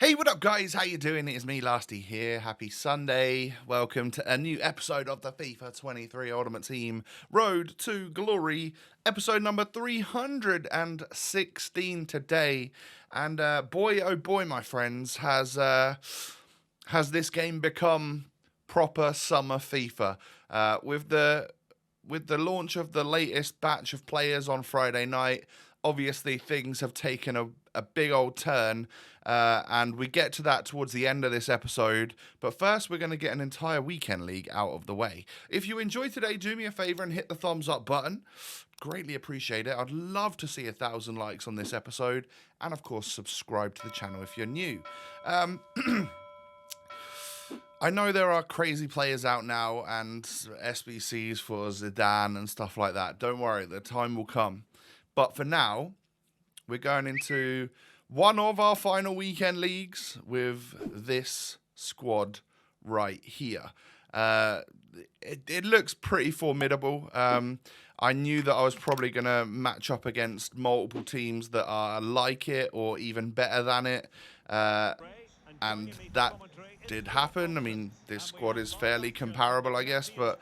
Hey, what up, guys? How you doing? It is me, Lasty here. Happy Sunday. Welcome to a new episode of the FIFA 23 Ultimate Team Road to Glory, episode number 316 today. And boy, oh boy, my friends, has this game become proper summer FIFA? With the launch of the latest batch of players on Friday night, obviously things have taken a big old turn, and we get to that towards the end of this episode. But first, we're going to get an entire weekend league out of the way. If you enjoyed today, do me a favor and hit the thumbs up button. Greatly appreciate it. I'd love to see 1,000 likes on this episode, and of course, subscribe to the channel if you're new. I know there are crazy players out now and SBCs for Zidane and stuff like that. Don't worry, the time will come. But for now, we're going into one of our final weekend leagues with this squad right here. It looks pretty formidable. I knew that I was probably going to match up against multiple teams that are like it or even better than it. And that did happen. I mean, this squad is fairly comparable, I guess, but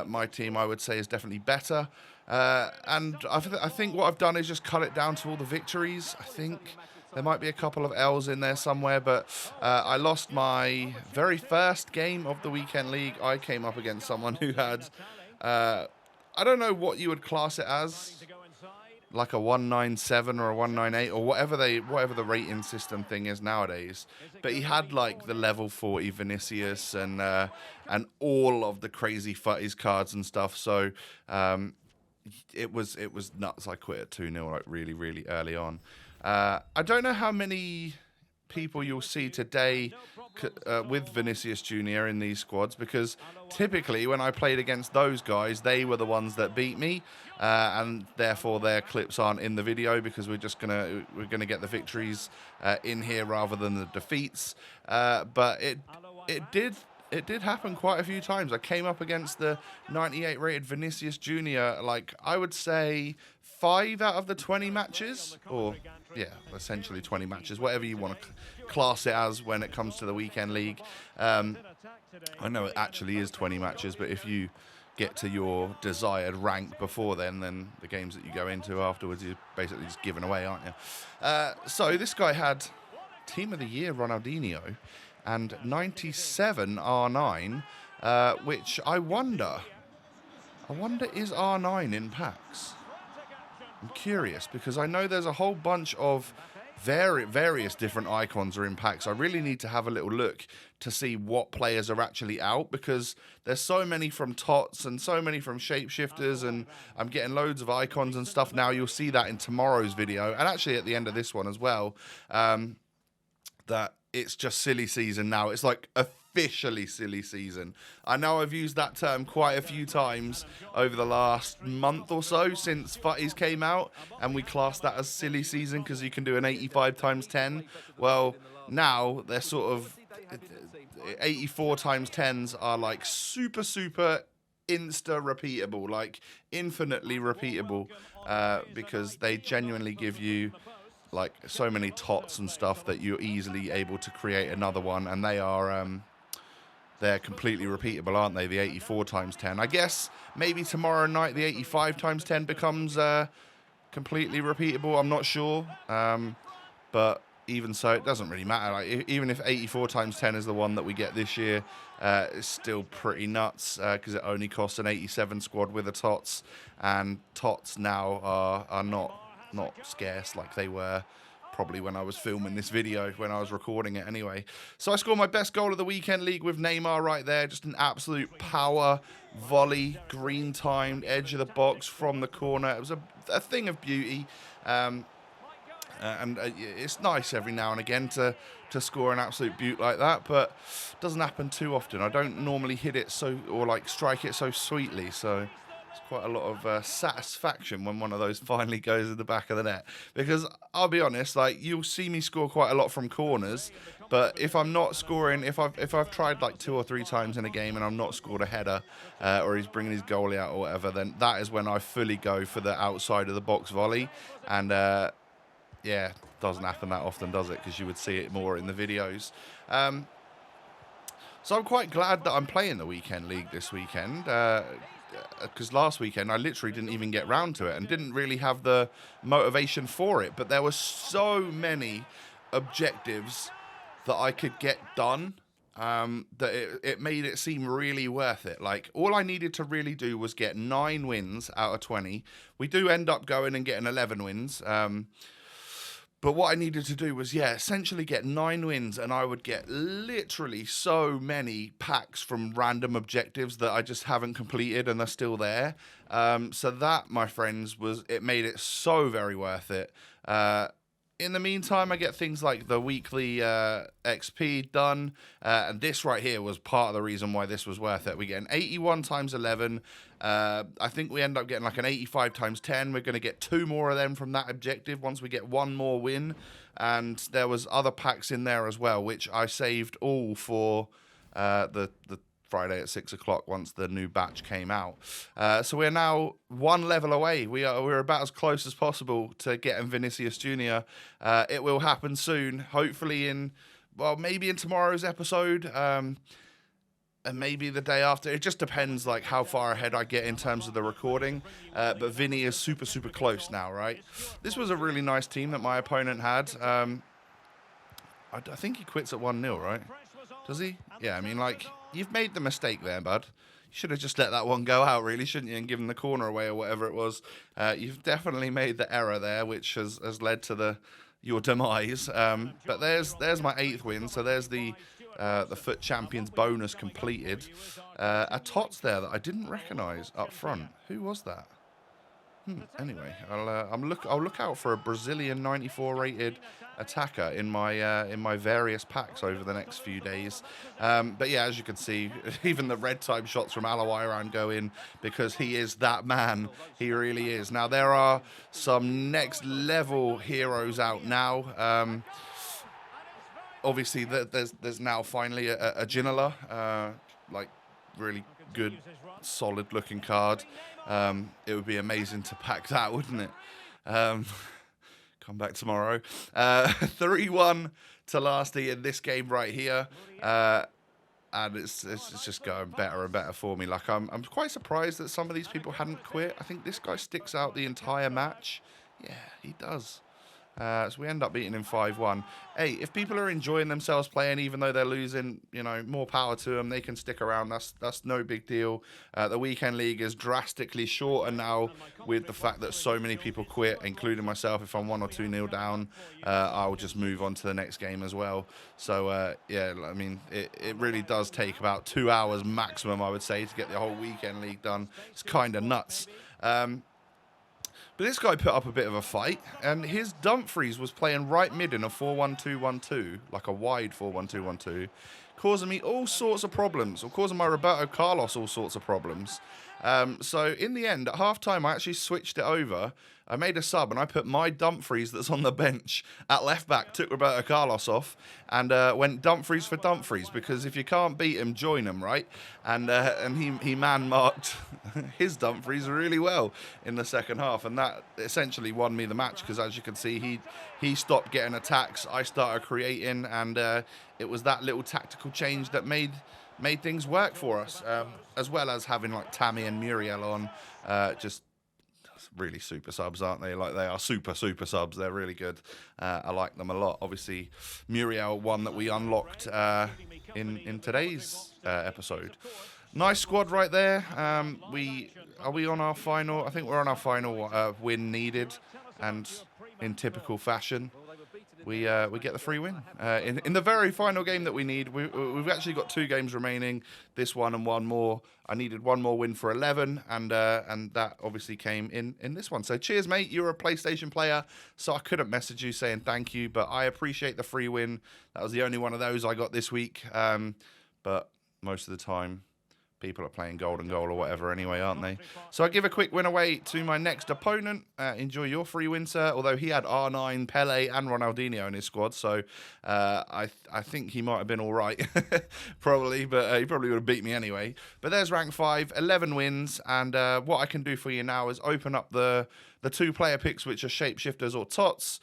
my team, I would say, is definitely better. And I think what I've done is just cut it down to all the victories. I think there might be a couple of L's in there somewhere, but I lost my very first game of the weekend league. I came up against someone who had, I don't know what you would class it as, like a 197 or a 198 or whatever the rating system thing is nowadays. But he had like the level 40 Vinicius and all of the crazy FUTs cards and stuff. So it was nuts. I quit at 2-0 like really early on. I don't know how many people you'll see today with Vinicius Jr. in these squads, because typically when I played against those guys, they were the ones that beat me, and therefore their clips aren't in the video because we're gonna get the victories in here rather than the defeats. But it did happen quite a few times. I came up against the 98 rated Vinicius Jr. like I would say 5 out of the 20 matches, or yeah, essentially 20 matches, whatever you want to class it as when it comes to the weekend league. I know it actually is 20 matches, but if you get to your desired rank before then the games that you go into afterwards, you're basically just giving away, aren't you? So this guy had Team of the Year Ronaldinho and 97 R9, which I wonder is R9 in packs? I'm curious, because I know there's a whole bunch of various different icons are in packs. I really need to have a little look to see what players are actually out, because there's so many from Tots and so many from Shapeshifters, and I'm getting loads of icons and stuff now. You'll see that in tomorrow's video, and actually at the end of this one as well, that it's just silly season now. It's like officially silly season. I know I've used that term quite a few times over the last month or so since FUTs came out, and we class that as silly season because you can do an 85 times 10. Well, now they're sort of 84 times 10s are like super insta repeatable, like infinitely repeatable, because they genuinely give you like so many tots and stuff that you're easily able to create another one, and they are they're completely repeatable, aren't they? The 84 times 10. I guess maybe tomorrow night the 85 times 10 becomes completely repeatable. I'm not sure, but even so, it doesn't really matter. Like even if 84 times 10 is the one that we get this year, it's still pretty nuts, because it only costs an 87 squad with a tots, and tots now are not scarce like they were probably when I was filming this video, when I was recording it anyway. So I scored my best goal of the weekend league with Neymar right there. Just an absolute power volley, green timed, edge of the box from the corner. It was a thing of beauty. And it's nice every now and again to score an absolute beaut like that, but it doesn't happen too often. I don't normally hit it or like strike it so sweetly, so it's quite a lot of satisfaction when one of those finally goes in the back of the net. Because I'll be honest, like you'll see me score quite a lot from corners, but if I'm not scoring, if I've tried like 2 or 3 times in a game and I'm not scored a header, or he's bringing his goalie out or whatever, then that is when I fully go for the outside of the box volley, and yeah, doesn't happen that often, does it? Because you would see it more in the videos. So I'm quite glad that I'm playing the weekend league this weekend, because last weekend I literally didn't even get round to it and didn't really have the motivation for it. But there were so many objectives that I could get done, that it made it seem really worth it. Like, all I needed to really do was get 9 wins out of 20. We do end up going and getting 11 wins. But what I needed to do was, essentially get 9 wins, and I would get literally so many packs from random objectives that I just haven't completed and they're still there. So that, my friends, it made it so very worth it. In the meantime, I get things like the weekly XP done, and this right here was part of the reason why this was worth it. We get an 81 times 11. I think we end up getting like an 85 times 10. We're going to get 2 more of them from that objective once we get 1 more win. And there was other packs in there as well, which I saved all for the Friday at 6 o'clock once the new batch came out. So we're now 1 level away. We're about as close as possible to getting Vinicius Jr. It will happen soon, hopefully maybe in tomorrow's episode, and maybe the day after. It just depends like how far ahead I get in terms of the recording. But Vinny is super, super close now, right? This was a really nice team that my opponent had. I think he quits at 1-0, right? Does he? Yeah, I mean, like, you've made the mistake there, bud. You should have just let that one go out, really, shouldn't you, and given the corner away or whatever it was. You've definitely made the error there, which has led to your demise. But there's my 8th win, so there's the FUT Champions bonus completed. A tots there that I didn't recognise up front. Who was that? Anyway, I'll look out for a Brazilian 94 rated attacker in my various packs over the next few days. But yeah, as you can see, even the red time shots from Alawairan go in because he is that man. He really is. Now there are some next level heroes out now. Obviously, there's now finally a Ginola, like really good, solid looking card. It would be amazing to pack that, wouldn't it? Come back tomorrow. 3-1 to Lasty in this game right here. And it's just going better and better for me. Like, I'm quite surprised that some of these people hadn't quit. I think this guy sticks out the entire match. Yeah, he does. So we end up beating him 5-1. Hey, if people are enjoying themselves playing, even though they're losing, more power to them. They can stick around. That's no big deal. The weekend league is drastically shorter now with the fact that so many people quit, including myself. If I'm 1 or 2-0 down, I'll just move on to the next game as well. So, yeah, I mean, it really does take about 2 hours maximum, I would say, to get the whole weekend league done. It's kind of nuts. But this guy put up a bit of a fight, and his Dumfries was playing right mid in a 4-1-2-1-2, like a wide 4-1-2-1-2, causing me all sorts of problems, or causing my Roberto Carlos all sorts of problems. So in the end, at half-time, I actually switched it over. I made a sub, and I put my Dumfries that's on the bench at left-back, took Roberto Carlos off, and went Dumfries for Dumfries, because if you can't beat him, join him, right? And he man-marked his Dumfries really well in the second half, and that essentially won me the match, because as you can see, he stopped getting attacks, I started creating, and it was that little tactical change that made things work for us, as well as having like Tammy and Muriel on, just really super subs, aren't they? Like, they are super subs. They're really good. I like them a lot. Obviously, Muriel, one that we unlocked in today's episode. Nice squad right there. Are we on our final? I think we're on our final win needed, and in typical fashion, we get the free win. In the very final game that we need, we've actually got 2 games remaining, this one and 1 more. I needed 1 more win for 11, and that obviously came in this one. So cheers, mate. You're a PlayStation player, so I couldn't message you saying thank you, but I appreciate the free win. That was the only one of those I got this week, but most of the time, People are playing golden goal or whatever anyway, aren't they? So I give a quick win away to my next opponent. Enjoy your free win, sir. Although he had R9, Pele, and Ronaldinho in his squad, so I think he might have been all right, probably, but he probably would have beat me anyway. But there's rank 5, 11 wins, and what I can do for you now is open up the 2 player picks, which are shapeshifters or tots.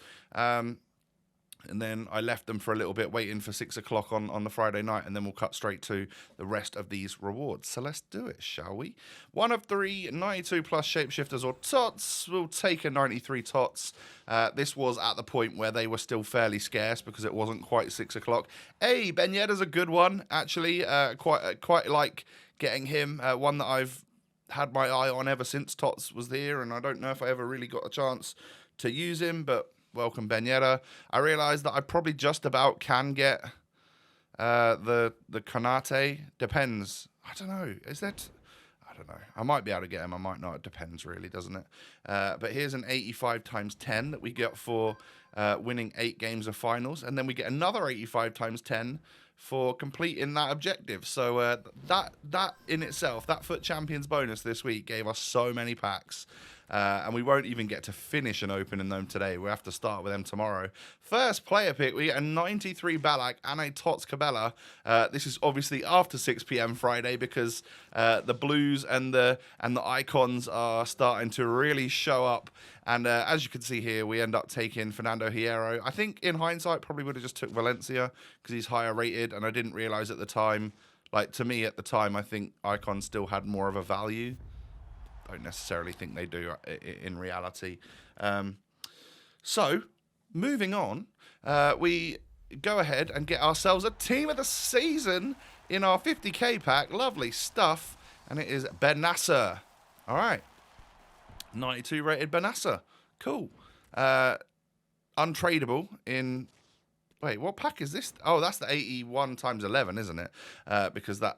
And then I left them for a little bit, waiting for 6 o'clock on the Friday night, and then we'll cut straight to the rest of these rewards. So let's do it, shall we? 1 of 3, 92 plus shapeshifters or tots. We'll take a 93 tots. This was at the point where they were still fairly scarce because it wasn't quite 6 o'clock. Hey, Ben Yedda's a good one, actually. Quite like getting him. One that I've had my eye on ever since Tots was there, and I don't know if I ever really got a chance to use him, but welcome, Ben Yedda. I realised that I probably just about can get the Konate. Depends. I don't know. Is that... I don't know. I might be able to get him. I might not. It depends, really, doesn't it? But here's an 85 times 10 that we get for winning 8 games of finals. And then we get another 85 times 10 for completing that objective. So that in itself, that FUT Champions bonus this week gave us so many packs. And we won't even get to finish and opening them today. We have to start with them tomorrow. First player pick, we get a 93 Ballack and a Tots Cabela. This is obviously after 6 p.m. Friday because the blues and the icons are starting to really show up. And as you can see here, we end up taking Fernando Hierro. I think in hindsight, probably would have just took Valencia because he's higher rated. And I didn't realize at the time, like to me at the time, I think icons still had more of a value. Don't necessarily think they do in reality. So, moving on, we go ahead and get ourselves a team of the season in our 50k pack. Lovely stuff. And it is Benassa. All right. 92 rated Benassa. Cool. Untradeable in... Wait, what pack is this? Oh, that's the 81 times 11, isn't it? Because that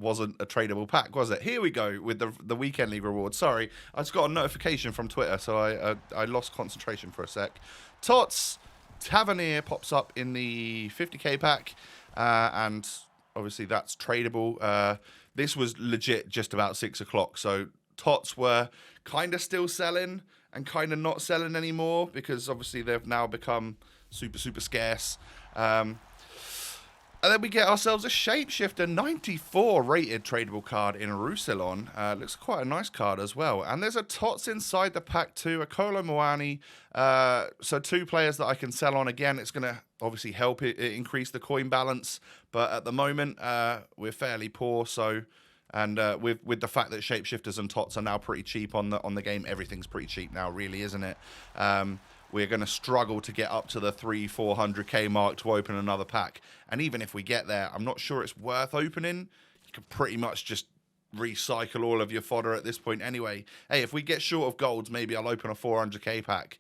wasn't a tradable pack, was it? Here we go with the weekend league reward. Sorry, I just got a notification from Twitter, so I lost concentration for a sec. Tots Tavernier pops up in the 50k pack, and obviously that's tradable. This was legit just about 6 o'clock, so Tots were kind of still selling and kind of not selling anymore because obviously they've now become super scarce. And then we get ourselves a Shapeshifter 94 rated tradable card in Roussillon. Looks quite a nice card as well. And there's a Tots inside the pack too, a Kolo Muani. So 2 players that I can sell on. Again, it's going to obviously help it increase the coin balance. But at the moment, we're fairly poor. So, and with the fact that Shapeshifters and Tots are now pretty cheap on the game, everything's pretty cheap now, really, isn't it? We're going to struggle to get up to the 300-400k mark to open another pack. And even if we get there, I'm not sure it's worth opening. You can pretty much just recycle all of your fodder at this point anyway. Hey, if we get short of golds, maybe I'll open a 400k pack.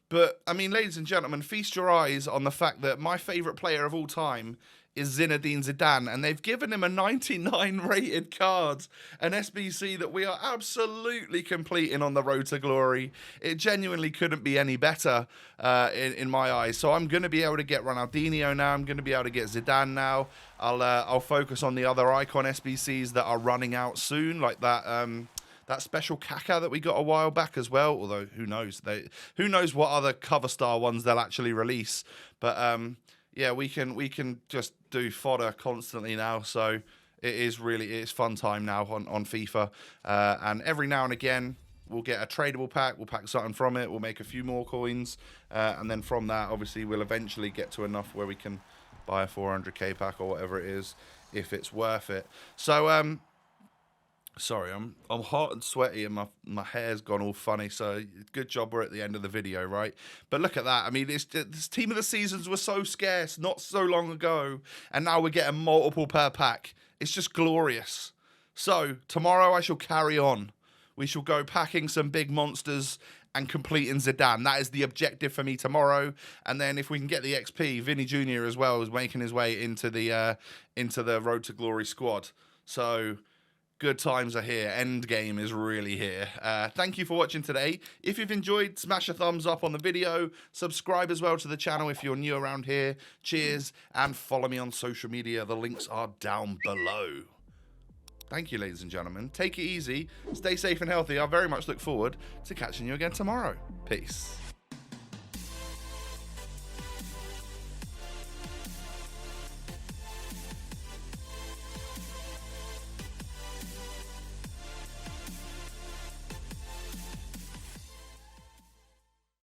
But, I mean, ladies and gentlemen, feast your eyes on the fact that my favourite player of all time is Zinedine Zidane, and they've given him a 99 rated card, an SBC that we are absolutely completing on the road to glory. It genuinely couldn't be any better in my eyes. So I'm going to be able to get Ronaldinho now. I'm going to be able to get Zidane now. I'll focus on the other icon SBCs that are running out soon, like that special Kaka that we got a while back as well. Although who knows? Who knows what other cover star ones they'll actually release? But yeah, we can just do fodder constantly now. So it's fun time now on FIFA. And every now and again, we'll get a tradable pack. We'll pack something from it. We'll make a few more coins. And then from that, obviously, we'll eventually get to enough where we can buy a 400k pack or whatever it is, if it's worth it. So, sorry, I'm hot and sweaty and my hair's gone all funny, so good job we're at the end of the video, right? But look at that. I mean, this team of the seasons were so scarce not so long ago, and now we're getting multiple per pack. It's just glorious. So, tomorrow I shall carry on. We shall go packing some big monsters and completing Zidane. That is the objective for me tomorrow. And then if we can get the XP, Vinny Jr. as well is making his way into the Road to Glory squad. So good times are here. End game is really here. Thank you for watching today. If you've enjoyed, smash a thumbs up on the video. Subscribe as well to the channel if you're new around here. Cheers. And follow me on social media. The links are down below. Thank you, ladies and gentlemen. Take it easy. Stay safe and healthy. I very much look forward to catching you again tomorrow. Peace.